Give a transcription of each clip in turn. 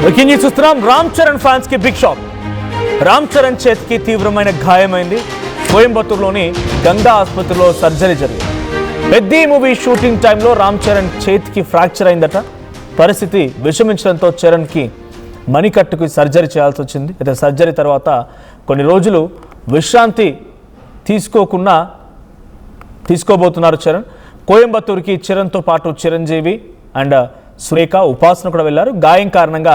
Breaking news చూస్తున్నాం. Ram Charan fans కి big shock. Ram Charan చేతికి తీవ్రమైన గాయమైంది. కోయంబత్తూరులోని గంగా ఆసుపత్రిలో సర్జరీ జరిగింది. పెద్ద మూవీ షూటింగ్ టైంలో రామ్ చరణ్ చేతికి ఫ్రాక్చర్ అయిందట. పరిస్థితి విషమించడంతో చరణ్కి మణికట్టుకు సర్జరీ చేయాల్సి వచ్చింది. అయితే సర్జరీ తర్వాత కొన్ని రోజులు విశ్రాంతి తీసుకోబోతున్నారు చరణ్. కోయంబత్తూరుకి చరణ్తో పాటు చిరంజీవి అండ్ సురేఖ, ఉపాసన కూడా వెళ్ళారు. గాయం కారణంగా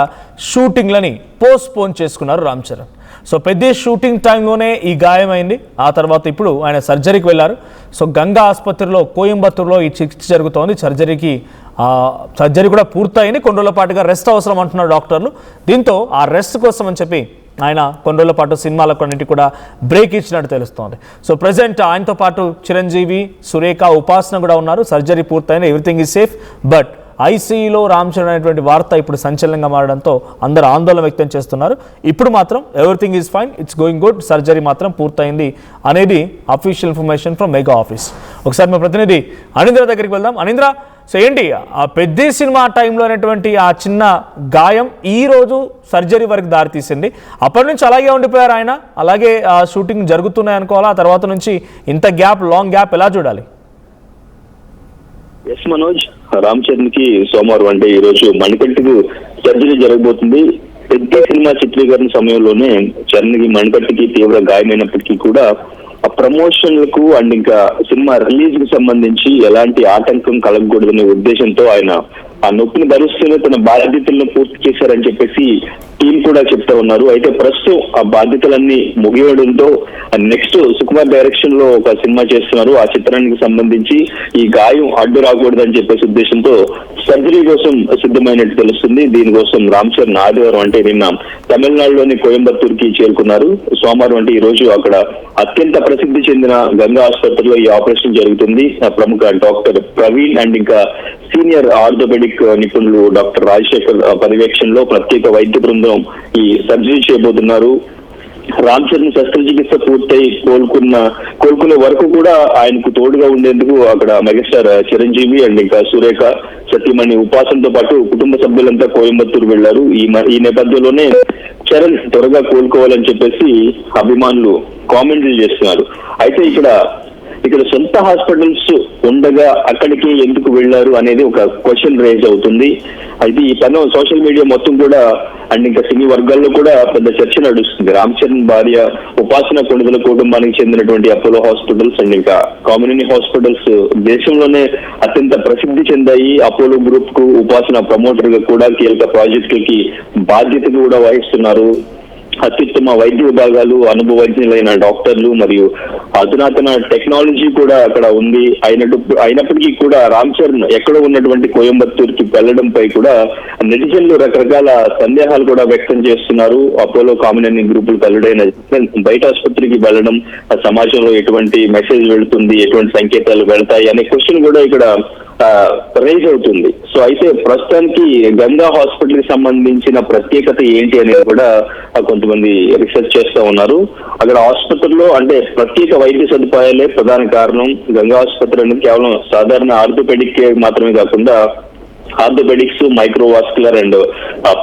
షూటింగ్లని పోస్ట్పోన్ చేసుకున్నారు రామ్ చరణ్. సో పెద్ద షూటింగ్ టైంలోనే ఈ గాయమైంది. ఆ తర్వాత ఇప్పుడు ఆయన సర్జరీకి వెళ్ళారు. సో గంగా ఆసుపత్రిలో కోయంబత్తూరులో ఈ చికిత్స జరుగుతోంది. సర్జరీ కూడా పూర్తయింది. కొన్ని రోజుల పాటుగా రెస్ట్ అవసరం అంటున్నారు డాక్టర్లు. దీంతో ఆ రెస్ట్ కోసం అని చెప్పి ఆయన కొన్ని రోజుల పాటు సినిమాలకు అన్నింటికి కూడా బ్రేక్ ఇచ్చినట్టు తెలుస్తోంది. సో ప్రజెంట్ ఆయనతో పాటు చిరంజీవి, సురేఖ, ఉపాసన కూడా ఉన్నారు. సర్జరీ పూర్తయింది, ఎవ్రీథింగ్ ఈజ్ సేఫ్. బట్ ఐసీయూలో రామ్ చరణ్ అనేటువంటి వార్త ఇప్పుడు సంచలనంగా మారడంతో అందరూ ఆందోళన వ్యక్తం చేస్తున్నారు. ఇప్పుడు మాత్రం everything is fine, it's going good, surgery మాత్రం పూర్తయింది అనేది official information from mega office. ఒకసారి మా ప్రతినిధి అనింద్ర దగ్గరికి వెళ్దాం. అనింద్ర, సో ఏంటి ఆ పెద్ద సినిమా టైంలో అనేటువంటి ఆ చిన్న గాయం ఈ రోజు సర్జరీ వరకు దారితీసింది. అప్పటి నుంచి అలాగే ఉండిపోయారు ఆయన, అలాగే షూటింగ్ జరుగుతున్నాయి అనుకోవాలా? ఆ తర్వాత నుంచి ఇంత లాంగ్ గ్యాప్ ఎలా చూడాలి? ఎస్ మనోజ్, రామ్ చరణ్ కి సోమవారం అంటే ఈ రోజు మణికట్టుకు సర్జరీ జరగబోతుంది. పెద్ద సినిమా చిత్రీకరణ సమయంలోనే చరణ్ కి మణికట్టుకి తీవ్ర గాయమైనప్పటికీ కూడా ఆ ప్రమోషన్లకు అండ్ ఇంకా సినిమా రిలీజ్ కి సంబంధించి ఎలాంటి ఆటంకం కలగకూడదనే ఉద్దేశంతో ఆయన ఆ నొప్పిని భరిస్తూనే తన బాధ్యతలను పూర్తి చేశారని చెప్పేసి టీం కూడా చెప్తా ఉన్నారు. అయితే ప్రస్తుతం ఆ బాధ్యతలన్నీ ముగియడంతో నెక్స్ట్ సుకుమార్ డైరెక్షన్ లో ఒక సినిమా చేస్తున్నారు. ఆ చిత్రానికి సంబంధించి ఈ గాయం అడ్డు రాకూడదని చెప్పేసి ఉద్దేశంతో సర్జరీ కోసం సిద్ధమైనట్టు తెలుస్తుంది. దీనికోసం రామ్ చరణ్ ఆదివారం అంటే నిన్న తమిళనాడులోని కోయంబత్తూరుకి చేరుకున్నారు. సోమవారం అంటే ఈ రోజు అక్కడ అత్యంత ప్రసిద్ధి చెందిన గంగా ఆసుపత్రిలో ఈ ఆపరేషన్ జరుగుతుంది. ప్రముఖ డాక్టర్ ప్రవీణ్ అండ్ ఇంకా సీనియర్ ఆర్థోపెడిక్ నిపుణులు డాక్టర్ రాజశేఖర్ పర్యవేక్షణలో ప్రత్యేక వైద్య బృందం ఈ సర్జరీ చేయబోతున్నారు. రామ్ చరణ్ శస్త్రచికిత్స పూర్తయి కోలుకునే వరకు కూడా ఆయనకు తోడుగా ఉండేందుకు అక్కడ మెగాస్టార్ చిరంజీవి అండ్ ఇంకా సురేఖ, సతీమణి ఉపాసనతో పాటు కుటుంబ సభ్యులంతా కోయంబత్తూరు వెళ్లారు. ఈ నేపథ్యంలోనే చరణ్ త్వరగా కోలుకోవాలని చెప్పేసి అభిమానులు కామెంట్లు చేస్తున్నారు. అయితే ఇక్కడ సొంత హాస్పిటల్స్ ఉండగా అక్కడికి ఎందుకు వెళ్లారు అనేది ఒక క్వశ్చన్ రేజ్ అవుతుంది. అయితే ఈ పని సోషల్ మీడియా మొత్తం కూడా అండ్ ఇంకా సినీ వర్గాల్లో కూడా పెద్ద చర్చ నడుస్తుంది. రామ్ చరణ్ భార్య ఉపాసన కొణిదల కుటుంబానికి చెందినటువంటి అపోలో హాస్పిటల్స్ అండ్ ఇంకా కామినేని హాస్పిటల్స్ దేశంలోనే అత్యంత ప్రసిద్ధి చెందాయి. అపోలో గ్రూప్ కు ఉపాసన ప్రమోటర్ గా కూడా కీలక ప్రాజెక్టులకి బాధ్యత కూడా వహిస్తున్నారు. అత్యుత్తమ వైద్య విభాగాలు, అనుభవజ్ఞులైన డాక్టర్లు మరియు అధునాతన టెక్నాలజీ కూడా అక్కడ ఉంది. అయినప్పటికీ కూడా రామ్ చరణ్ ఎక్కడో ఉన్నటువంటి కోయంబత్తూరుకి వెళ్లడంపై కూడా నెటిజన్లు రకరకాల సందేహాలు కూడా వ్యక్తం చేస్తున్నారు. అపోలో కామినేని గ్రూపులు వెళ్లడైన బయట ఆసుపత్రికి వెళ్లడం సమాజంలో ఎటువంటి మెసేజ్ వెళుతుంది, ఎటువంటి సంకేతాలు వెళ్తాయి అనే క్వశ్చన్ కూడా ఇక్కడ రైజ్ అవుతుంది. సో అయితే ప్రస్తుతానికి గంగా హాస్పిటల్ కి సంబంధించిన ప్రత్యేకత ఏంటి అనేది కూడా కొంతమంది రీసెర్చ్ చేస్తూ ఉన్నారు. అక్కడ ఆసుపత్రిలో అంటే ప్రత్యేక వైద్య సదుపాయాలే ప్రధాన కారణం. గంగా ఆసుపత్రి అనేది కేవలం సాధారణ ఆర్థోపెడిక్ మాత్రమే కాకుండా ఆర్థోపెడిక్స్, మైక్రోవాస్కులర్ అండ్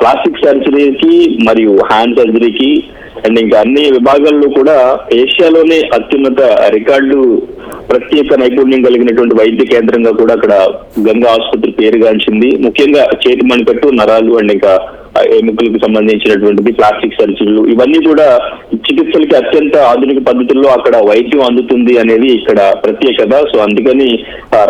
ప్లాస్టిక్ సర్జరీకి మరియు హ్యాండ్ సర్జరీకి అండ్ ఇంకా అన్ని విభాగాల్లో కూడా ఏషియాలోనే అత్యున్నత రికార్డు ప్రత్యేక నైపుణ్యం కలిగినటువంటి వైద్య కేంద్రంగా కూడా అక్కడ గంగా ఆసుపత్రి పేరుగాంచింది. ముఖ్యంగా చేతి మణికట్టు, నరాలు అండ్ ఇంకా ఎముకలకు సంబంధించినటువంటిది, ప్లాస్టిక్ సర్జరీలు ఇవన్నీ కూడా చికిత్సలకి అత్యంత ఆధునిక పద్ధతుల్లో అక్కడ వైద్యం అందుతుంది అనేది ఇక్కడ ప్రత్యేకత. సో అందుకని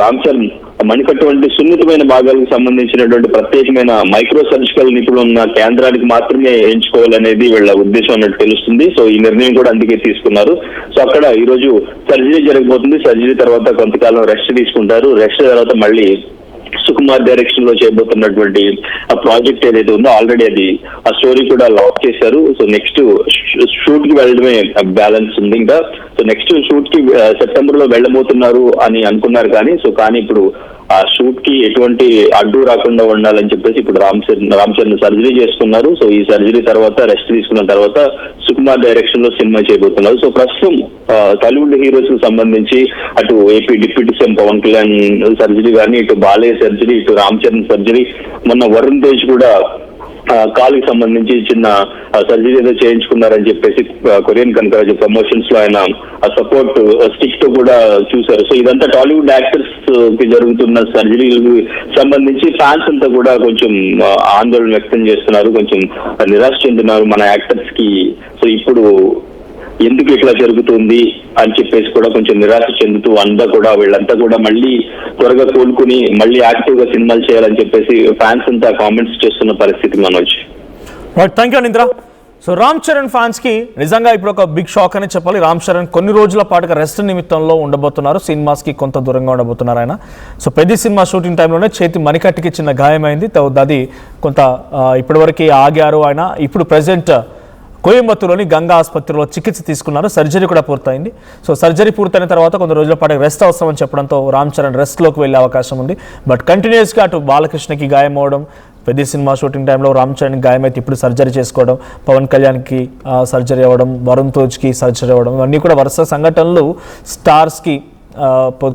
రామ్ చరణ్ మణికట్టు వంటి సున్నితమైన భాగాలకు సంబంధించినటువంటి ప్రత్యేకమైన మైక్రో సర్జికల్ నిపుణులు ఉన్న కేంద్రానికి మాత్రమే ఎంచుకోవాలనేది వీళ్ళ ఉద్దేశం అన్నట్టు తెలుస్తుంది. సో ఈ నిర్ణయం కూడా అందుకే తీసుకున్నారు. సో అక్కడ ఈ రోజు సర్జరీ జరగబోతుంది. సర్జరీ తర్వాత కొంతకాలం రెస్ట్ తీసుకుంటారు. రెస్ట్ తర్వాత మళ్ళీ సుకుమార్ డైరెక్షన్ లో చేయబోతున్నటువంటి ఆ ప్రాజెక్ట్ ఏదైతే ఉందో ఆల్రెడీ ఆ స్టోరీ కూడా లాక్ చేశారు. సో నెక్స్ట్ షూట్ కి వెళ్ళడమే బ్యాలెన్స్ ఉంది. ఇంకా సో నెక్స్ట్ షూట్ కి సెప్టెంబర్ లో వెళ్ళబోతున్నారు అని అనుకున్నారు. కానీ ఇప్పుడు ఆ షూట్ కి ఎటువంటి అడ్డు రాకుండా ఉండాలని చెప్పేసి ఇప్పుడు రామ్ చరణ్ సర్జరీ చేసుకున్నారు. సో ఈ సర్జరీ తర్వాత రెస్ట్ తీసుకున్న తర్వాత సుకుమార్ డైరెక్షన్ లో సినిమా చేయబోతున్నారు. సో ప్రస్తుతం టాలీవుడ్ హీరోస్ కి సంబంధించి అటు AP deputy CM Pawan Kalyan surgery కానీ, ఇటు బాలయ్య సర్జరీ, ఇటు రామ్ చరణ్ సర్జరీ, మొన్న వరుణ్ తేజ్ కూడా కాలుకి సంబంధించి చిన్న సర్జరీ ఏదో చేయించుకున్నారని చెప్పేసి కొరియన్ కనకరాజు ప్రమోషన్స్ లో ఆయన సపోర్ట్ స్టిక్ తో కూడా చూశారు. సో ఇదంతా టాలీవుడ్ యాక్టర్స్ కి జరుగుతున్న సర్జరీలకు సంబంధించి ఫ్యాన్స్ అంతా కూడా కొంచెం ఆందోళన వ్యక్తం చేస్తున్నారు, కొంచెం నిరాశ చెందుతున్నారు మన యాక్టర్స్ కి. సో ఇప్పుడు ఎందుకు ఇట్లా జరుగుతుంది అని చెప్పేసి కూడా కొంచెం నిరాశ చెందుతూ వీళ్ళంతా కూడా మళ్ళీ త్వరగా కోలుకుని మళ్ళీ యాక్టివ్ గా సినిమాలు చేయాలని చెప్పేసి ఫ్యాన్స్ అంతా కామెంట్స్ చేస్తున్న పరిస్థితి Manoj. Thank you Anindra. So Ram Charan fans కి నిజంగా ఇప్పుడు ఒక బిగ్ షాక్ అని చెప్పాలి. రామ్ చరణ్ కొన్ని రోజుల పాటుగా రెస్ట్ నిమిత్తంలో ఉండబోతున్నారు, సినిమాస్ కి కొంత దూరంగా ఉండబోతున్నారు ఆయన. సో పెద్ద సినిమా షూటింగ్ టైంలోనే చేతి మణికట్టుకి చిన్న గాయమైంది, అది కొంత ఇప్పటివరకు ఆగారు ఆయన. ఇప్పుడు ప్రెసెంట్ కోయంబత్తూరులోని గంగా ఆసుపత్రిలో చికిత్స తీసుకున్నారు, సర్జరీ కూడా పూర్తయింది. సో సర్జరీ పూర్తయిన తర్వాత కొన్ని రోజుల పాటు రెస్ట్ అవసరం అని చెప్పడంతో రామ్ చరణ్ రెస్ట్లోకి వెళ్ళే అవకాశం ఉంది. బట్ కంటిన్యూస్గా అటు బాలకృష్ణకి గాయం అవడం, పెద్ద సినిమా షూటింగ్ టైంలో రామ్ చరణ్కి గాయమైతే ఇప్పుడు సర్జరీ చేసుకోవడం, పవన్ కళ్యాణ్కి సర్జరీ అవ్వడం, వరుణ్ తేజ్కి సర్జరీ అవ్వడం, ఇవన్నీ కూడా వరుస సంఘటనలు. స్టార్స్కి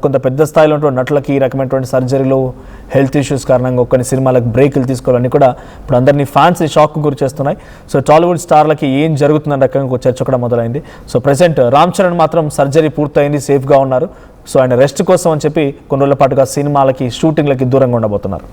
కొంత పెద్ద స్థాయిలో ఉన్నటువంటి నటులకి ఈ రకమైనటువంటి సర్జరీలు, హెల్త్ ఇష్యూస్ కారణంగా కొన్ని సినిమాలకు బ్రేకులు తీసుకోవాలని కూడా ఇప్పుడు అందరినీ ఫ్యాన్స్ని షాక్కు గురి చేస్తున్నాయి. సో టాలీవుడ్ స్టార్లకి ఏం జరుగుతుందన్న రకంగా చర్చ కూడా మొదలైంది. సో ప్రెసెంట్ రామ్ చరణ్ మాత్రం సర్జరీ పూర్తయింది, సేఫ్గా ఉన్నారు. సో ఆయన రెస్ట్ కోసం అని చెప్పి కొన్ని రోజుల పాటుగా సినిమాలకి షూటింగ్లకి దూరంగా ఉండబోతున్నారు.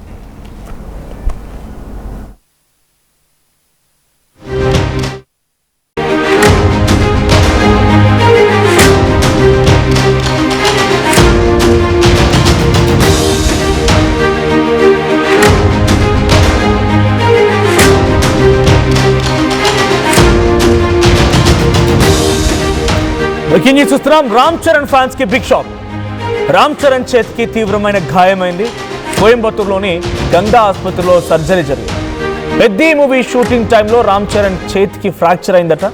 చూస్తున్నాం రామ్ చరణ్ ఫ్యాన్స్ కి బిగ్ షాక్. రామ్ చరణ్ చేతికి తీవ్రమైన గాయమైంది, కోయంబత్తూరులోని గంగా ఆసుపత్రిలో సర్జరీ జరిగింది. పెద్ద మూవీ షూటింగ్ టైంలో రామ్ చరణ్ చేతికి ఫ్రాక్చర్ అయిందట.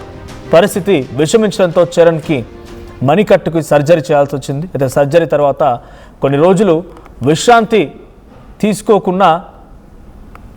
పరిస్థితి విషమించడంతో చరణ్కి మణికట్టుకు సర్జరీ చేయాల్సి వచ్చింది. అయితే సర్జరీ తర్వాత కొన్ని రోజులు విశ్రాంతి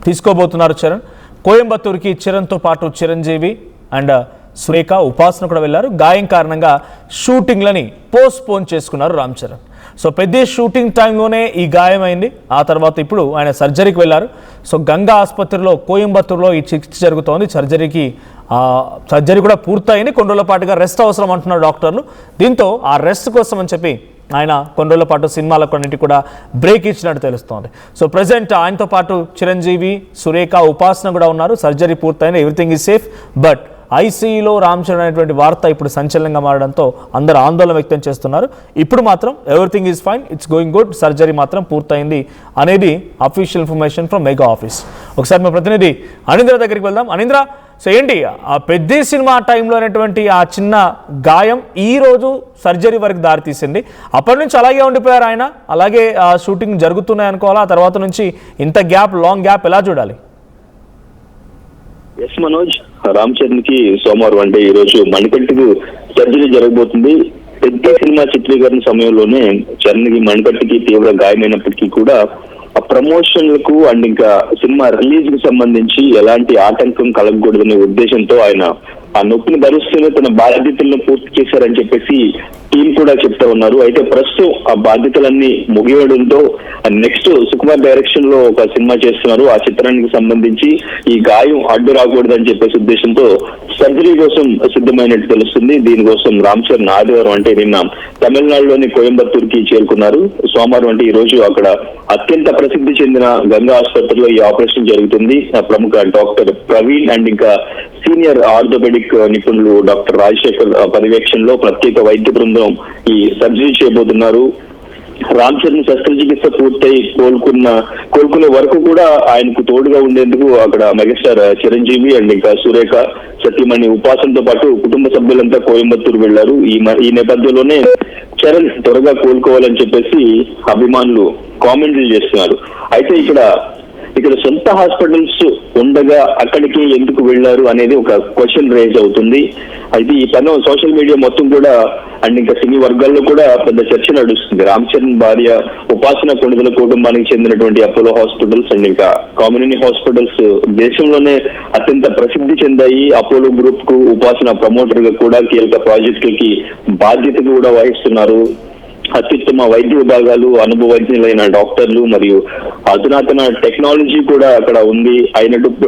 తీసుకోబోతున్నారు చరణ్. కోయంబత్తూరుకి చరణ్తో పాటు చిరంజీవి అండ్ సురేఖ, ఉపాసన కూడా వెళ్లారు. గాయం కారణంగా షూటింగ్లని పోస్ట్పోన్ చేసుకున్నారు రామ్ చరణ్. సో పెద్ద షూటింగ్ టైంలోనే ఈ గాయమైంది. ఆ తర్వాత ఇప్పుడు ఆయన సర్జరీకి వెళ్లారు. సో గంగా ఆసుపత్రిలో కోయంబత్తూరులో ఈ చికిత్స జరుగుతోంది. సర్జరీ కూడా పూర్తయింది. కొన్ని రోజుల పాటుగా రెస్ట్ అవసరం అంటున్నారు డాక్టర్లు. దీంతో ఆ రెస్ట్ కోసం అని చెప్పి ఆయన కొన్ని రోజుల పాటు సినిమాలకు అన్నింటి కూడా బ్రేక్ ఇచ్చినట్టు తెలుస్తోంది. సో ప్రెసెంట్ ఆయనతో పాటు చిరంజీవి, సురేఖ, ఉపాసన కూడా ఉన్నారు. సర్జరీ పూర్తయింది, ఎవ్రీథింగ్ ఈజ్ సేఫ్. బట్ ఐసీయూలో రామ్ చరణ్ అనేటువంటి వార్త ఇప్పుడు సంచలనంగా మారడంతో అందరూ ఆందోళన వ్యక్తం చేస్తున్నారు. ఇప్పుడు మాత్రం everything is fine, it's going good, surgery మాత్రం పూర్తయింది అనేది official information from mega office. ఒకసారి మా ప్రతినిధి అనింద్ర దగ్గరికి వెళ్దాం. అనింద్ర, సో ఏంటి ఆ పెద్ద సినిమా టైంలో అనేటువంటి ఆ చిన్న గాయం ఈ రోజు సర్జరీ వరకు దారితీసింది. అప్పటి నుంచి అలాగే ఉండిపోయారు ఆయన, అలాగే షూటింగ్ జరుగుతున్నాయి అనుకోవాలా? ఆ తర్వాత నుంచి ఇంత లాంగ్ గ్యాప్ ఎలా చూడాలి? ఎస్ మనోజ్, రామ్ చరణ్ కి సోమవారం అంటే ఈ రోజు మణికట్టుకు సర్జరీ జరగబోతుంది. పెద్ద సినిమా చిత్రీకరణ సమయంలోనే చరణ్ కి మణికట్టుకి తీవ్ర గాయమైనప్పటికీ కూడా ఆ ప్రమోషన్లకు అండ్ ఇంకా సినిమా రిలీజ్ కి సంబంధించి ఎలాంటి ఆటంకం కలగకూడదనే ఉద్దేశంతో ఆయన ఆ నొప్పిని భరిస్తూనే తన బాధ్యతలను పూర్తి చేశారని చెప్పేసి టీం కూడా చెప్తా ఉన్నారు. అయితే ప్రస్తుతం ఆ బాధ్యతలన్నీ ముగియడంతో నెక్స్ట్ సుకుమార్ డైరెక్షన్ లో ఒక సినిమా చేస్తున్నారు. ఆ చిత్రానికి సంబంధించి ఈ గాయం అడ్డు రాకూడదని చెప్పేసి ఉద్దేశంతో సర్జరీ కోసం సిద్ధమైనట్టు తెలుస్తుంది. దీనికోసం రామ్ చరణ్ ఆదివారం అంటే నిన్న తమిళనాడులోని కోయంబత్తూరుకి చేరుకున్నారు. సోమవారం అంటే ఈ రోజు అక్కడ అత్యంత ప్రసిద్ధి చెందిన గంగా ఆసుపత్రిలో ఈ ఆపరేషన్ జరుగుతుంది. ప్రముఖ డాక్టర్ ప్రవీణ్ అండ్ ఇంకా సీనియర్ ఆర్థోపెడిక్ నిపుణులు డాక్టర్ రాజశేఖర్ పర్యవేక్షణలో ప్రత్యేక వైద్య బృందం ఈ సర్జరీ చేయబోతున్నారు. రామ్ చరణ్ శస్త్రచికిత్స పూర్తయి కోలుకునే వరకు కూడా ఆయనకు తోడుగా ఉండేందుకు అక్కడ మెగాస్టార్ చిరంజీవి అండ్ ఇంకా సురేఖ, సతీమణి ఉపాసనతో పాటు కుటుంబ సభ్యులంతా కోయంబత్తూరు వెళ్లారు. ఈ నేపథ్యంలోనే చరణ్ త్వరగా కోలుకోవాలని చెప్పేసి అభిమానులు కామెంట్లు చేస్తున్నారు. అయితే ఇక్కడ సొంత హాస్పిటల్స్ ఉండగా అక్కడికి ఎందుకు వెళ్లారు అనేది ఒక క్వశ్చన్ రేజ్ అవుతుంది. అయితే ఈ పని సోషల్ మీడియా మొత్తం కూడా అండ్ ఇంకా సినీ వర్గాల్లో కూడా పెద్ద చర్చ నడుస్తుంది. రామ్ చరణ్ భార్య ఉపాసన కొణిదల కుటుంబానికి చెందినటువంటి అపోలో హాస్పిటల్స్ అండ్ ఇంకా కామినేని హాస్పిటల్స్ దేశంలోనే అత్యంత ప్రసిద్ధి చెందాయి. అపోలో గ్రూప్ కు ఉపాసన ప్రమోటర్ గా కూడా కీలక ప్రాజెక్టులకి బాధ్యత కూడా వహిస్తున్నారు. అత్యుత్తమ వైద్య విభాగాలు, అనుభవజ్ఞులైన డాక్టర్లు మరియు అధునాతన టెక్నాలజీ కూడా అక్కడ ఉంది.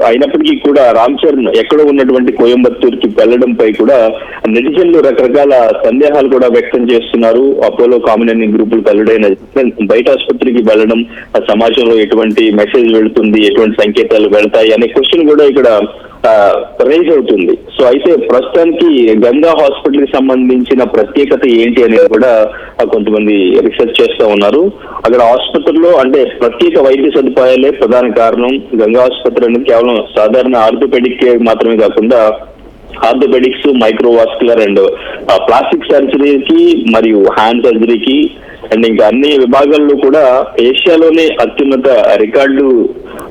అయినప్పటికీ కూడా రామ్ చరణ్ ఎక్కడో ఉన్నటువంటి కోయంబత్తూరుకి వెళ్లడంపై కూడా నెటిజన్లు రకరకాల సందేహాలు కూడా వ్యక్తం చేస్తున్నారు. అపోలో కామినేని గ్రూపులకు అల్లుడైన బయట ఆసుపత్రికి వెళ్లడం సమాజంలో ఎటువంటి మెసేజ్ వెళుతుంది, ఎటువంటి సంకేతాలు వెళ్తాయి అనే క్వశ్చన్ కూడా ఇక్కడ రైజ్ అవుతుంది. సో అయితే ప్రస్తుతానికి గంగా హాస్పిటల్ కి సంబంధించిన ప్రత్యేకత ఏంటి అనేది కూడా కొంతమంది రీసెర్చ్ చేస్తూ ఉన్నారు. అక్కడ ఆసుపత్రిలో అంటే ప్రత్యేక వైద్య సదుపాయాలే ప్రధాన కారణం. గంగా ఆసుపత్రి అనేది కేవలం సాధారణ ఆర్థోపెడిక్ కేర్ మాత్రమే కాకుండా ఆర్థోపెడిక్స్, మైక్రోవాస్కులర్ అండ్ ప్లాస్టిక్ సర్జరీకి మరియు హ్యాండ్ సర్జరీకి అండ్ ఇంకా అన్ని విభాగాల్లో కూడా ఏషియాలోనే అత్యున్నత రికార్డు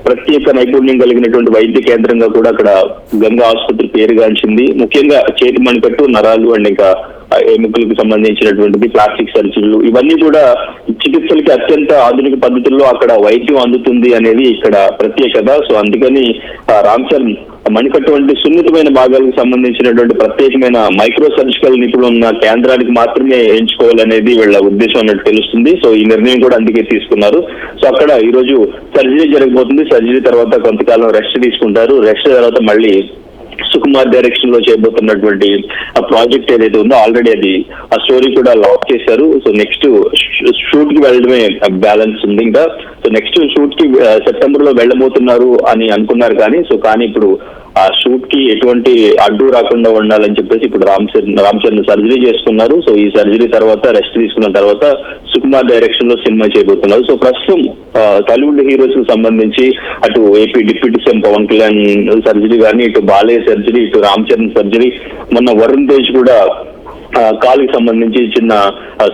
ప్రత్యేక నైపుణ్యం కలిగినటువంటి వైద్య కేంద్రంగా కూడా అక్కడ గంగా ఆసుపత్రి పేరుగాంచింది. ముఖ్యంగా చేతి మణికట్టు, నరాలు అండ్ ఇంకా ఎముకలకు సంబంధించినటువంటిది, ప్లాస్టిక్ సర్జరీలు ఇవన్నీ కూడా చికిత్సలకి అత్యంత ఆధునిక పద్ధతుల్లో అక్కడ వైద్యం అందుతుంది అనేది ఇక్కడ ప్రత్యేకత. సో అందుకని రామ్ చరణ్ మణికట్టు వంటి సున్నితమైన భాగాలకు సంబంధించినటువంటి ప్రత్యేకమైన మైక్రో సర్జికల్ నిపుణులు ఉన్న కేంద్రానికి మాత్రమే ఎంచుకోవాలనేది వీళ్ళ ఉద్దేశం అన్నట్టు తెలుస్తుంది. సో ఈ నిర్ణయం కూడా అందుకే తీసుకున్నారు. సో అక్కడ ఈ రోజు సర్జరీ జరగబోతుంది. సర్జరీ తర్వాత కొంతకాలం రెస్ట్ తీసుకుంటారు. రెస్ట్ తర్వాత మళ్ళీ సుకుమార్ డైరెక్షన్ లో చేయబోతున్నటువంటి ఆ ప్రాజెక్ట్ ఏదైతే ఉందో ఆల్రెడీ అది ఆ స్టోరీ కూడా లాక్ చేశారు. సో నెక్స్ట్ షూట్ కి వెళ్ళడమే బ్యాలెన్స్ ఉంది ఇంకా. సో నెక్స్ట్ షూట్ కి సెప్టెంబర్ లో వెళ్ళబోతున్నారు అని అనుకున్నారు కానీ ఇప్పుడు ఆ షూట్ కి ఎటువంటి అడ్డు రాకుండా ఉండాలని చెప్పేసి ఇప్పుడు రామ్ చరణ్ సర్జరీ చేసుకున్నారు. సో ఈ సర్జరీ తర్వాత రెస్ట్ తీసుకున్న తర్వాత సుకుమార్ డైరెక్షన్ లో సినిమా చేయబోతున్నారు. సో ప్రస్తుతం టాలీవుడ్ హీరోస్ కి సంబంధించి అటు AP deputy CM Pawan Kalyan surgery కానీ, ఇటు బాలయ్య సర్జరీ, ఇటు రామ్ చరణ్ సర్జరీ, మొన్న వరుణ్ తేజ్ కూడా కాలుకి సంబంధించి చిన్న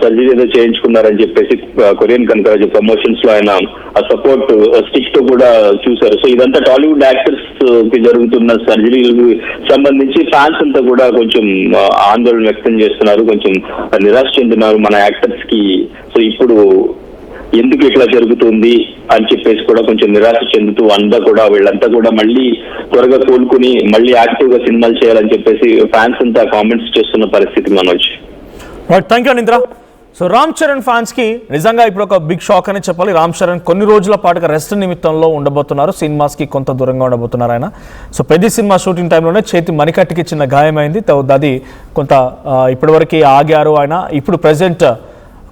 సర్జరీ ఏదో చేయించుకున్నారని చెప్పేసి కొరియన్ కనకరాజు ప్రమోషన్స్ లో ఆయన సపోర్ట్ స్టిక్ తో కూడా చూశారు. సో ఇదంతా టాలీవుడ్ యాక్టర్స్ కి జరుగుతున్న సర్జరీలకు సంబంధించి ఫ్యాన్స్ అంతా కూడా కొంచెం ఆందోళన వ్యక్తం చేస్తున్నారు, కొంచెం నిరాశ చెందుతున్నారు మన యాక్టర్స్ కి. సో ఇప్పుడు ఎందుకు ఇట్లా జరుగుతుంది అని చెప్పేసి కూడా కొంచెం నిరాశ చెందుతూ వీళ్ళంతా కూడా మళ్ళీ త్వరగా కోలుకుని మళ్ళీ యాక్టివ్ గా సినిమాలు చేయాలని చెప్పేసి ఫ్యాన్స్ అంతా కామెంట్స్ చేస్తున్న పరిస్థితి Manoj. Thank you Nindra. So Ram Charan fans కి నిజంగా ఇప్పుడు ఒక బిగ్ షాక్ అని చెప్పాలి. రామ్ చరణ్ కొన్ని రోజుల పాటుగా రెస్ట్ నిమిత్తంలో ఉండబోతున్నారు. సినిమాస్ కి కొంత దూరంగా ఉండబోతున్నారు ఆయన. సో పెద్ద సినిమా షూటింగ్ టైంలోనే చేతి మణికట్టుకి చిన్న గాయమైంది. అది కొంత ఇప్పటివరకు ఆగారు ఆయన. ఇప్పుడు ప్రెసెంట్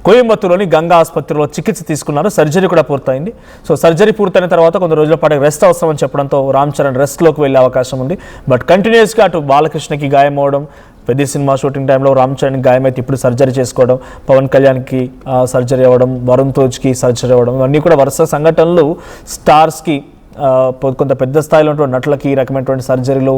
కోయంబత్తూరులోని గంగా ఆసుపత్రిలో చికిత్స తీసుకున్నారు. సర్జరీ కూడా పూర్తయింది. సో సర్జరీ పూర్తయిన తర్వాత కొంత రోజుల పాటు రెస్ట్ అవసరం అని చెప్పడంతో రామ్ చరణ్ రెస్ట్లోకి వెళ్ళే అవకాశం ఉంది. బట్ కంటిన్యూస్గా అటు బాలకృష్ణకి గాయం అవడం, పెద్ద సినిమా షూటింగ్ టైంలో రామ్ చరణ్ గాయమైతే ఇప్పుడు సర్జరీ చేసుకోవడం, పవన్ కళ్యాణ్కి సర్జరీ అవ్వడం, వరుణ్ తేజ్కి సర్జరీ అవ్వడం, ఇవన్నీ కూడా వరుస సంఘటనలు స్టార్స్కి కొంత పెద్ద స్థాయిలో ఉన్నటువంటి నటులకి ఈ రకమైనటువంటి సర్జరీలు,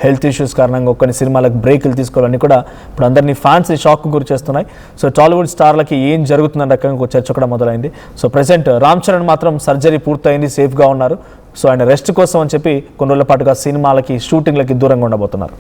హెల్త్ ఇష్యూస్ కారణంగా కొన్ని సినిమాలకు బ్రేకులు తీసుకోవాలని కూడా ఇప్పుడు అందరినీ ఫ్యాన్స్ షాక్ గురి చేస్తున్నాయి. సో టాలీవుడ్ స్టార్లకి ఏం జరుగుతుందన్న రకంగా చర్చ కూడా మొదలైంది. సో ప్రెసెంట్ రామ్ చరణ్ మాత్రం సర్జరీ పూర్తయింది, సేఫ్గా ఉన్నారు. సో ఆయన రెస్ట్ కోసం అని చెప్పి కొన్ని రోజుల పాటుగా సినిమాలకి, షూటింగ్లకి దూరంగా ఉండబోతున్నారు.